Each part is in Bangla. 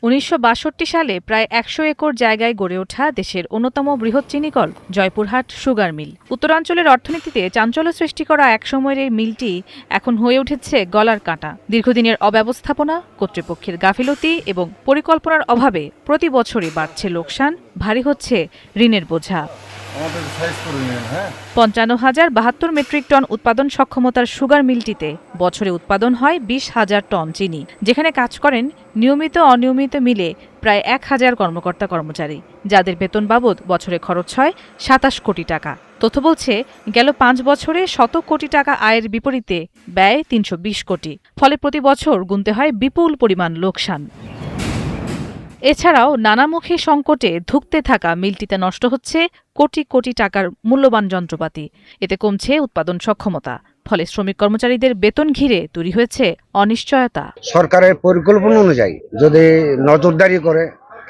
1962 সালে প্রায় 100 একর জায়গায় গড়ে ওঠা দেশের অন্যতম বৃহৎ চিনিকল জয়পুরহাট সুগার মিল। উত্তরাঞ্চলের অর্থনীতিতে চাঞ্চল্য সৃষ্টি করা একসময়ের এই মিলটি এখন হয়ে উঠেছে গলার কাঁটা। দীর্ঘদিনের অব্যবস্থাপনা, কর্তৃপক্ষের গাফিলতি এবং পরিকল্পনার অভাবে প্রতি বছরই বাড়ছে লোকসান, ভারী হচ্ছে ঋণের বোঝা। 55,072 মেট্রিক টন উৎপাদন সক্ষমতার সুগার মিলটিতে বছরে উৎপাদন হয় 20,000 টন চিনি, যেখানে কাজ করেন নিয়মিত অনিয়মিত মিলে প্রায় 1,000 কর্মকর্তা কর্মচারী, যাদের বেতন বাবদ বছরে খরচ হয় 27 কোটি টাকা। তথ্য বলছে, গেল 5 বছরে 100 কোটি টাকা আয়ের বিপরীতে ব্যয় 320 কোটি। ফলে প্রতি বছর গুনতে হয় বিপুল পরিমাণ লোকসান। এছাড়াও নানামুখী সংকটে ধুঁকতে থাকা মিলটিতে নষ্ট হচ্ছে কোটি কোটি টাকার মূল্যবান যন্ত্রপাতি। এতে কমছে উৎপাদন সক্ষমতা। ফলে শ্রমিক কর্মচারীদের বেতন ঘিরে তৈরি হয়েছে অনিশ্চয়তা। সরকারের পরিকল্পনা অনুযায়ী যদি নজরদারি করে,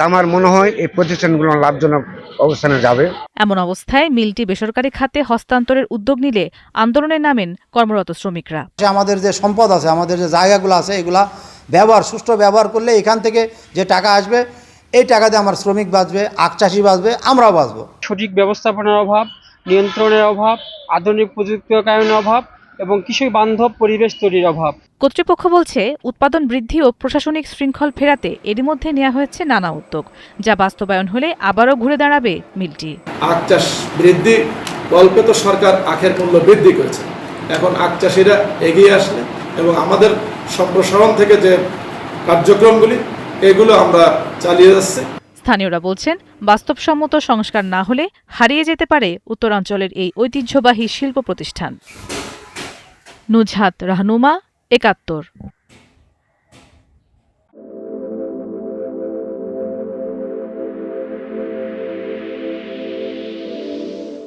আমার মনে হয় এই প্রতিষ্ঠানগুলো লাভজনক অবস্থানে যাবে। এমন অবস্থায় মিলটি বেসরকারি খাতে হস্তান্তরের উদ্যোগ নিলে আন্দোলনে নামেন কর্মরত শ্রমিকরা। আমাদের যে সম্পদ আছে, আমাদের যে জায়গাগুলো আছে, এগুলা সুষ্ঠু ব্যবহার করলে এখান থেকে যে টাকা আসবে, এই টাকা দিয়ে আমার শ্রমিক বাঁচবে, আখ চাষি বাঁচবে, আমরাও বাঁচবো। সঠিক ব্যবস্থাপনার অভাব, নিয়ন্ত্রণের অভাব, আধুনিক প্রযুক্তির অভাব এবং কৃষক বান্ধব পরিবেশ তৈরির অভাব। কর্তৃপক্ষ বলছে, উৎপাদন বৃদ্ধি ও প্রশাসনিক শৃঙ্খল ফেরাতে এরই মধ্যে নেওয়া হয়েছে নানা উদ্যোগ, যা বাস্তবায়ন হলে আবারও ঘুরে দাঁড়াবে মিলটি। আখ চাষ বৃদ্ধি অল্পে তো সরকার আখের মূল্য বৃদ্ধি করেছে। এখন আখ চাষিরা এগিয়ে আসলে এবং আমাদের সম্প্রসারণ থেকে যে কার্যক্রমগুলি, এগুলো আমরা চালিয়ে যাচ্ছি। স্থানীয়রা বলছেন, বাস্তবসম্মত সংস্কার না হলে হারিয়ে যেতে পারে উত্তরাঞ্চলের এই ঐতিহ্যবাহী শিল্প প্রতিষ্ঠান। নুজহাত রাহনুমা, ৭১।